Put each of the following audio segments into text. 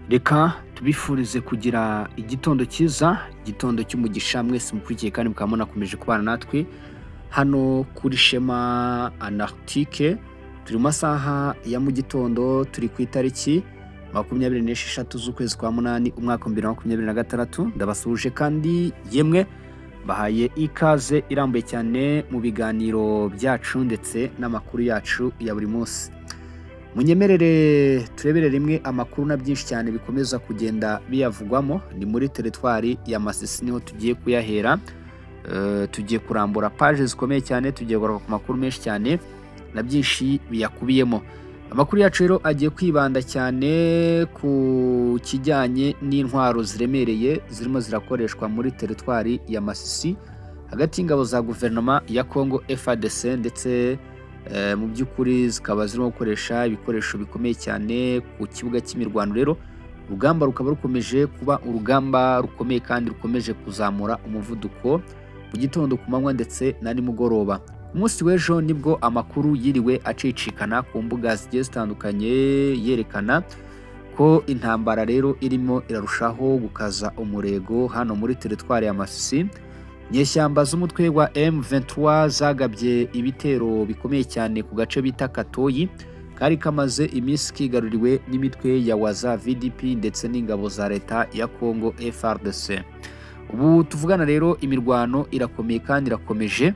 Reka tubifurize kugira igitondo cyiza, igitondo cy'umugisha mwese mukurikiye kandi mukaba munakomeje kubana natwe hano kuri Shema Anarctique. Turi mu masaha ya mu gitondo, turi ku itariki 26 z'ukwezi kwa munani umwaka wa 2026. Ndabasuhuje kandi yemwe bahaye ikaze irambuye cyane mu biganiro byacu ndetse n'amakuru yacu ya buri munsi. Munyemerere turebere rimwe amakuru na byinshi cyane bikomeza kugenda biyavugwamo. Ni muri teritwari ya Masisi niho tugiye kuyahera. Tugiye kurambura page zikomeye cyane, tugiye kugaruka ku makuru menshi cyane na byinshi biyakubiyemo. Amakuru yacu rero agiye kwibanda cyane ku kijyanye n'intwaro ziremereye zirimo zirakoreshwa muri teritwari ya Masisi hagati y'ingabo za guverinoma ya Congo FARDC ndetse mu by'ukuri zikaba zirimo gukoresha ibikoresho bikomeye cyane ku kibuga cy'imirwano. Rero urugamba rukaba rukomeje kuba urugamba rukomeye kandi rukomeje kuzamura umuvuduko mu gitondo, ku manywa ndetse na nimugoroba. Ku munsi w'ejo nibwo amakuru yiriwe acicikana ku mbuga zigiye zitandukanye yerekana ko intambara rero irimo irarushaho gukaza umurego hano muri teritwari ya Masisi. Inyeshyamba z'umutwe wa M23 zagabye ibitero bikomeye cyane ku gace bita Katoyi kari kamaze iminsi kigaruriwe n'imitwe ya Waza VDP ndetse n'ingabo za leta ya Congo FARDC. Ubu tuvugana rero imirwano irakomeye kandi irakomeje,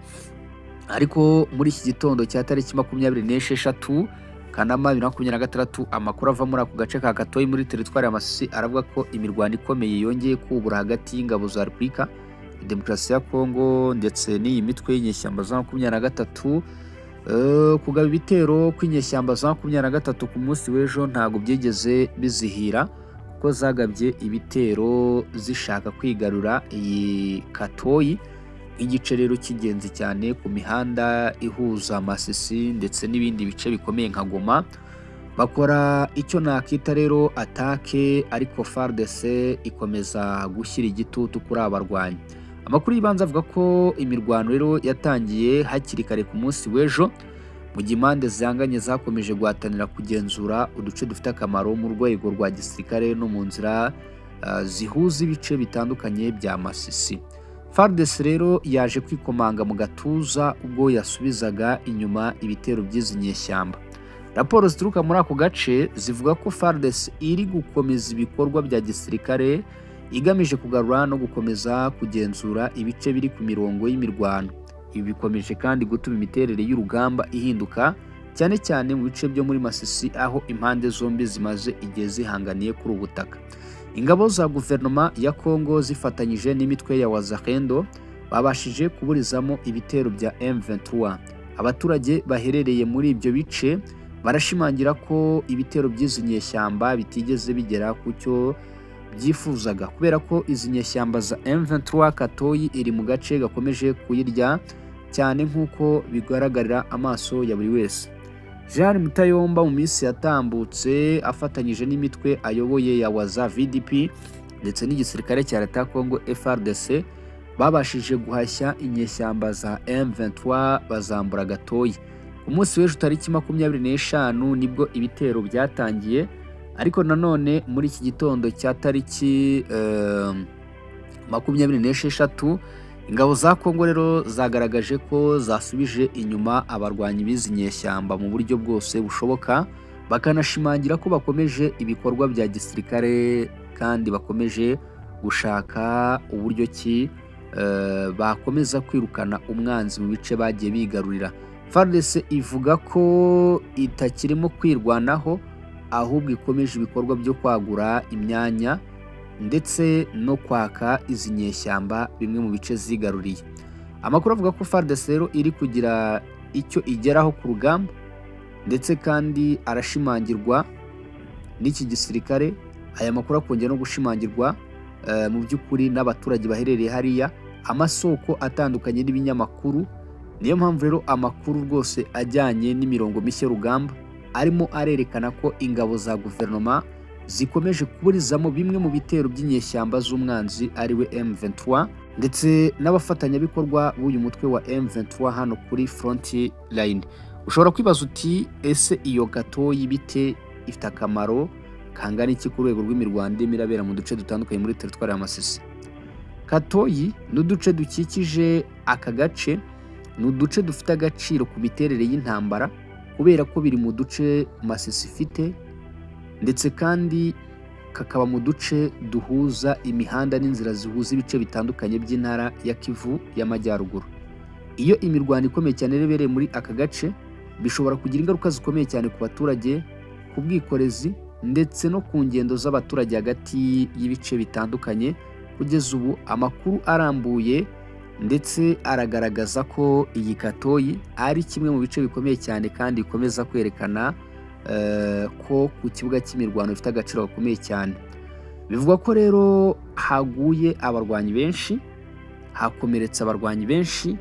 ariko muri iki gitondo cya tariki 26 Kanama 2026 amakuru ava muri ako gace ka Katoyi muri teritwari ya Masisi aravuga ko imirwano ikomeye yongeye kubura hagati y'ingabo za Repubulika Demokarasi ya Congo ndetse n'iyi mitwe y'inyeshyamba za 23. Kugaba ibitero kw'inyeshyamba za 23 ku munsi w'ejo ntago byigeze bizihira, kuko zagabye ibitero zishaka kwigarura iyi Katoyi, igice rero cy'ingenzi cyane ku mihanda ihuza Masisi ndetse n'ibindi bice bikomeye nka Goma. Bakora icyo nakita rero atake, ariko FARDC ikomeza gushyira igitutu kuri abarwanyi. Amakuru y'ibanze avuga ko imirwano rero yatangiye hakiri kare ku munsi w'ejo, mu gihe impande zihanganye zakomeje guhatanira kugenzura uduce dufite akamaro mu rwego rwa gisirikare no mu nzira zihuza ibice bitandukanye bya Masisi. FARDC rero yaje kwikomanga mu gatuza ubwo yasubizaga inyuma ibitero by'izi nyeshyamba. Raporo zituruka muri ako gace zivuga ko FARDC iri gukomeza ibikorwa bya gisirikare igamije kugarura no gukomeza kugenzura ibice biri ku mirongo y'imirwano. Ibi bikomeje kandi gutuma imiterere y'urugamba ihinduka, cyane cyane mu bice byo muri Masisi aho impande zombi zimaze igihe zihanganiye kuri ubutaka. Ingabo za guverinoma ya Congo zifatanyije n'imitwe ya Wazalendo babashije kuburizamo ibitero bya M23. Abaturage baherereye muri ibyo bice barashimangira ko ibitero by'izi nyeshyamba bitigeze bigera ku cyo byifuzaga, kubera ko izi nyeshyamba za M23 Katoyi iri mu gace gakomeje kuyirya cyane nk'uko bigaragarira amaso ya buri wese. Jean Mutayomba mu minsi yatambutse afatanyije n'imitwe ayoboye ya Waza VDP ndetse n'igisirikare cya leta ya Congo FARDC babashije guhashya inyeshyamba za M23 bazambura Gatoyi. Ku munsi w'ejo tariki 25 nibwo ibitero byatangiye, ariko nanone muri iki gitondo cya tariki 26 ingabo za Congo rero zagaragaje ko zasubije inyuma abarwanyi b'izi nyeshyamba mu buryo bwose bushoboka, bakanashimangira ko bakomeje ibikorwa bya gisirikare kandi bakomeje gushaka uburyo ki bakomeza kwirukana umwanzi mu bice bagiye bigarurira. FARDC ivuga ko itakirimo kwirwanaho, ahubwo ikomeje ibikorwa byo kwagura imyanya ndetse no kwaka izi nyeshyamba bimwe mu bice zigaruriye. Amakuru avuga ko FARDC rero iri kugira icyo igeraho ku rugamba, ndetse kandi arashimangirwa n'iki gisirikare. Aya makuru akongera no gushimangirwa mu by'ukuri n'abaturage baherereye hariya, amasoko atandukanye n'ibinyamakuru. Niyo mpamvu rero amakuru rwose ajyanye n'imirongo mishya y'urugamba arimo arerekana ko ingabo za guverinoma zikomeje kuburizamo bimwe mu bitero by'inyeshyamba z'umwanzi ariwe M23 ndetse n'abafatanyabikorwa b'uyu mutwe wa M23 hano kuri front line. Ushobora kwibaza uti ese iyo Katoyi bite ifite akamaro kangana iki ku rwego rw'imirwano irimo irabera mu duce dutandukanye muri teritwari ya Masisi. Katoyi n'uduce dukikije aka gace ni uduce dufite agaciro ku miterere y'intambara kubera ko biri mu duce Masisi ifite, ndetse kandi kakaba mu duce duhuza imihanda n'inzira zihuza ibice bitandukanye by'intara ya Kivu y'Amajyaruguru. Iyo imirwano ikomeye cyane irebereye muri aka gace bishobora kugira ingaruka zikomeye cyane ku baturage, ku bwikorezi ndetse no ku ngendo z'abaturage hagati y'ibice bitandukanye. Kugeza ubu amakuru arambuye ndetse aragaragaza ko iyi Katoyi ari kimwe mu bice bikomeye cyane kandi bikomeza kwerekana ko ku kibuga cy'imirwano bifite agaciro gakomeye cyane. Bivugwa ko rero haguye abarwanyi benshi, hakomeretse abarwanyi benshi.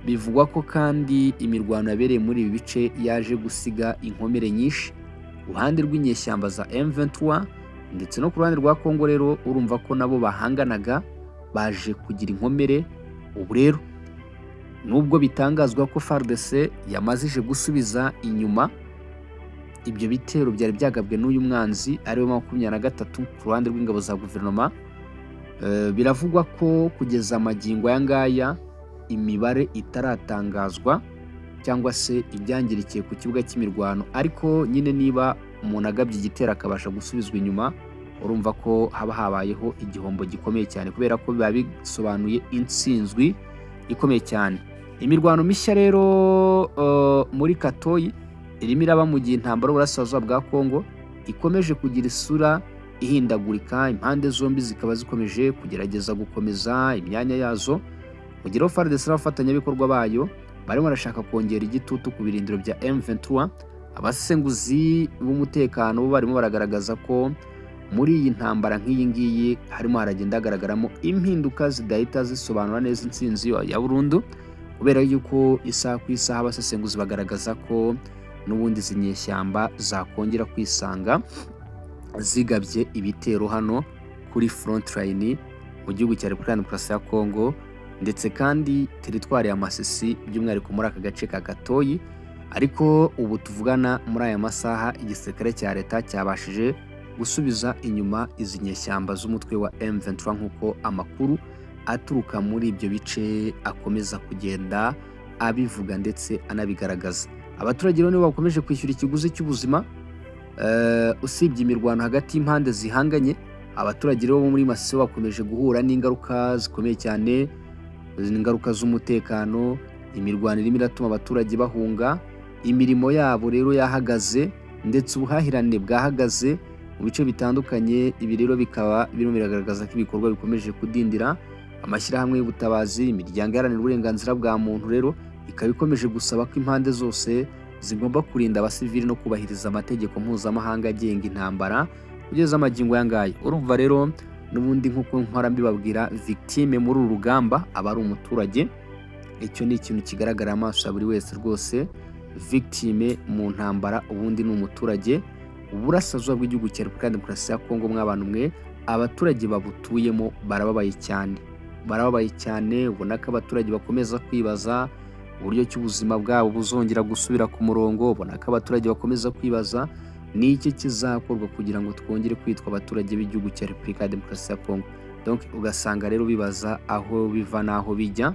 Bivugwa ko kandi imirwano yabereye muri ibi bice yaje gusiga inkomere nyinshi ku ruhande rw'inyeshyamba za M23 ndetse no ku ruhande rwa Kongo. Rero urumva ko nabo bahanganaga baje kugira inkomere. Ubu rero nubwo bitangazwa ko FARDC yamazije gusubiza inyuma ibyo bitero byari byagabwe n'uyu mwanzi ariwe 23 ku ruhande rw'ingabo za guverinoma, biravugwa ko kugeza amagingo aya ngaya imibare itaratangazwa cyangwa se ibyangirikiye ku kibuga cy'imirwano. Ariko nyine niba umuntu agabye igitero akabasha gusubizwa inyuma, urumva ko haba habayeho igihombo gikomeye cyane kubera ko biba bisobanuye intsinzwi ikomeye cyane. Imirwano mishya rero muri Katoyi irimo iraba mu gihe intambara y'uburasirazuba bwa Kongo ikomeje kugira isura ihindagurika. Impande zombi zikaba zikomeje kugerageza gukomeza imyanya yazo, kugira ngo FARDC n'abafatanyabikorwa bayo barimo barashaka kongera igitutu ku birindiro bya M23. Abasenguzi b'umutekano bo barimo baragaragaza ko muri iyi ntambara nk'iyi ngiyi harimo haragenda hagaragaramo impinduka zidahita zisobanura neza intsinzi ya burundu, kubera yuko isaha ku isaha abasesenguzi bagaragaza ko n'ubundi izi nyeshyamba zakongera kwisanga zigabye ibitero hano kuri front line mu gihugu cya Repubulika ya Demokarasi ya Kongo ndetse kandi teritwari ya Masisi by'umwihariko muri aka gace ka Katoyi. Ariko ubu tuvugana muri aya masaha igisirikare cya leta cyabashije gusubiza inyuma izi nyeshyamba z'umutwe wa M23 nk'uko amakuru aturuka muri ibyo bice akomeza kugenda abivuga ndetse anabigaragaza. Abaturage rero nibo bakomeje kwishyura ikiguzi cy'ubuzima usibye imirwano hagati y'impande zihanganye. Abaturage rero bo muri Masisi bakomeje guhura n'ingaruka zikomeye cyane, ingaruka z'umutekano. Imirwano irimo iratuma abaturage bahunga, imirimo yabo rero yahagaze ndetse ubuhahirane bwahagaze mu bice bitandukanye. Ibi rero bikaba birimo biragaragaza ko ibikorwa bikomeje kudindira. Amashyirahamwe y'ubutabazi, imiryango iharanira uburenganzira bwa muntu rero ikaba ikomeje gusaba ko impande zose zigomba kurinda abasivili no kubahiriza amategeko mpuzamahanga agenga intambara kugeza amagingo aya ngaya. Urumva rero n'ubundi nk'uko mpora mbibabwira, victime muri uru rugamba aba ari umuturage. Icyo ni ikintu kigaragara amaso ya buri wese rwose. Victime mu ntambara ubundi ni umuturage. Uburasirazuba bw'igihugu cya Repubulika ya Demokarasi ya Kongo mw'abantu mwe, abaturage babutuyemo barababaye cyane. Ubona ko abaturage bakomeza kwibaza uburyo cy'ubuzima bwabo buzongera gusubira ku murongo. Ubona ko abaturage bakomeza kwibaza ni iki kizakorwa kugira ngo twongere kwitwa abaturage b'igihugu cya Repubulika ya Demokarasi ya Kongo. Donc ugasanga rero bibaza aho biva n'aho bijya.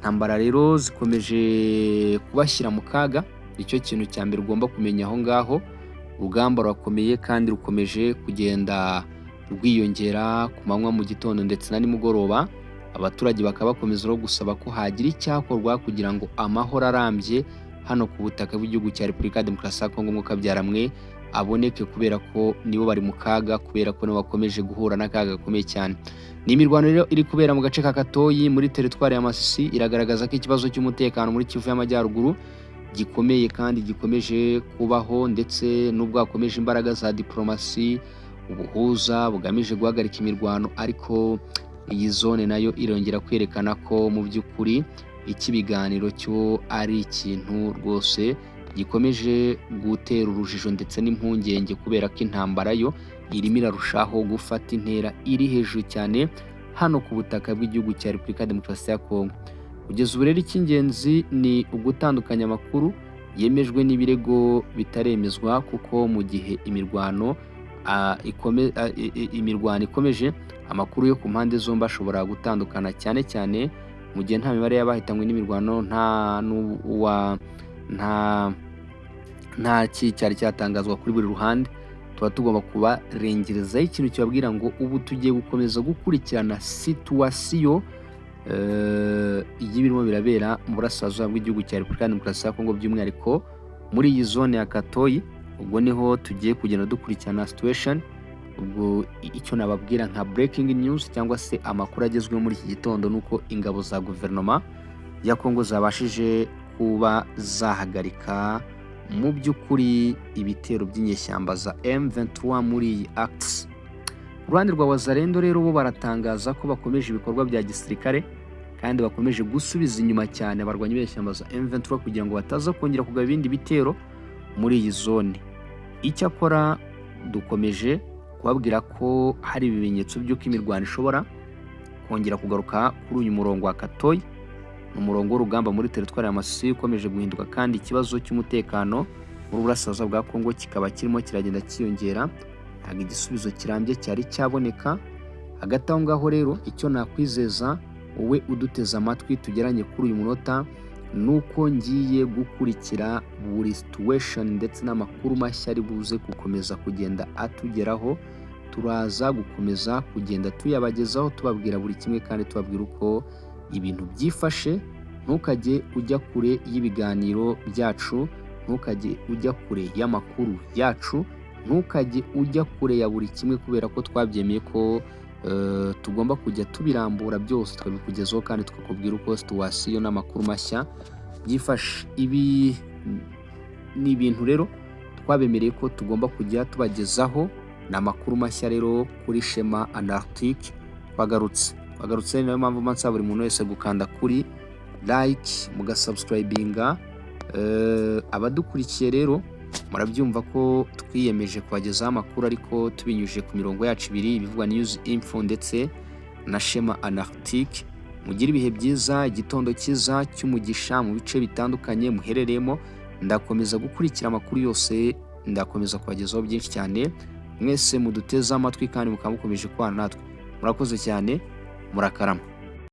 Intambara rero zikomeje kubashyira mu kaga. Icyo kintu cya mbere ugomba kumenya aho ngaho. Urugamba rurakomeye kandi rukomeje kugenda rwiyongera ku manywa, mu gitondo ndetse na nimugoroba. Abaturage bakaba bakomeza no gusaba ko hagira icyakorwa kugira ngo amahoro arambye hano ku butaka bw'igihugu cya Repubulika ya Demokarasi ya Kongo mwuka byaramwe aboneke, kubera ko nibo bari mu kaga, kubera ko nibo bakomeje guhura n'akaga gakomeye cyane. Ni imirwano rero iri kubera mu gace ka Katoyi muri teritwari ya Masisi. Iragaragaza ko ikibazo cy'umutekano muri Kivu y'Amajyaruguru gikomeye kandi gikomeje kubaho, ndetse n'ubwo hakomeje imbaraga za diplomasi, ubuhuza bugamije guhagarika imirwano. Ariko iyi zone nayo irongera kwerekana ko mu by'ukuri iki biganiro cyo ari ikintu rwose gikomeje gutera urujijo ndetse n'impungenge, kubera ko intambara yo irimo irarushaho gufata intera iri hejuru cyane hano ku butaka bw'igihugu cya Repubulika ya Demokarasi ya Kongo. Kugeza ubu rero icy'ingenzi ni ugutandukanya amakuru yemejwe n'ibirego bitaremezwa, kuko mu gihe imirwano imirwano ikomeje, amakuru yo ku mpande zombi ashobora gutandukana cyane cyane mu gihe nta mibare y'abahitanywe n'imirwano, nta cyari cyatangazwa kuri buri ruhande. Tuba tugomba kubarengerezaho ikintu kibabwira ngo ubu tugiye gukomeza gukurikirana situwasiyo y'ibirimo birabera mu burasirazuba bw'igihugu cya Repubulika ya Demokarasi ya Kongo, by'umwihariko muri iyi zone ya Katoyi. Ubwo niho tugiye kugenda dukurikirana situation. Ubwo icyo nababwira nka breaking news cyangwa se amakuru agezweho muri iki gitondo nuko ingabo za guverinoma ya Kongo zabashije kuba zahagarika mu by'ukuri ibitero by'inyeshyamba za M23 muri iyi acts. Uruhande rwa Wazalendo rero bo baratangaza ko bakomeje ibikorwa bya gisirikare kandi bakomeje gusubiza inyuma cyane abarwanyi b'inyeshyamba za M23 kugira ngo bataza kongera kugaba ibindi bitero muri iyi zone. Icyakora dukomeje kubabwira ko hari ibimenyetso by'uko imirwano ishobora kongera kugaruka kuri uyu murongo wa Katoyi, umurongo w'urugamba muri teritwari ya Masisi ukomeje guhinduka, kandi ikibazo cy'umutekano muri burasirazuba bwa Kongo kikaba kirimo kiragenda cyiyongera, ntabwo igisubizo kirambye cyari cyaboneka. Hagati aho ngaho rero icyo nakwizeza wowe uduteze amatwi tugeranye kuri uyu munota nuko ngiye gukurikira buri situation ndetse n'amakuru mashya ari buze gukomeza kugenda atugeraho. Turaza gukomeza kugenda tuyabagezaho tubabwira buri kimwe kandi tubabwira uko ibintu byifashe. Ntukajye ujya kure y'ibiganiro byacu, ntukajye ujya kure y'amakuru yacu, ntukajye ujya kure ya buri kimwe, kubera ko twabyemeye ko tugomba kujya tubirambura byose tukabikugezaho kandi tukakubwira uko situwasiyo n'amakuru mashya byifashe. Ibi ni ibintu rero twabemereye ko tugomba kujya tubagezaho, ni amakuru mashya rero kuri Shema Anarctique. Twagarutse niyo mpamvu nsaba buri muntu wese gukanda kuri like mugasubscribinga. Abadukurikiye rero murabyumva ko twiyemeje kubagezaho amakuru ariko tubinyujije ku mirongo yacu ibiri, ibivugwa News Info ndetse na Shema Anarctique. Mugire ibihe byiza, igitondo cyiza cy'umugisha mu bice bitandukanye muherereyemo. Ndakomeza gukurikira amakuru yose, ndakomeza kubagezaho byinshi cyane. Mwese muduteze amatwi kandi mukaba mukomeje kubana natwe. Murakoze cyane, murakarama.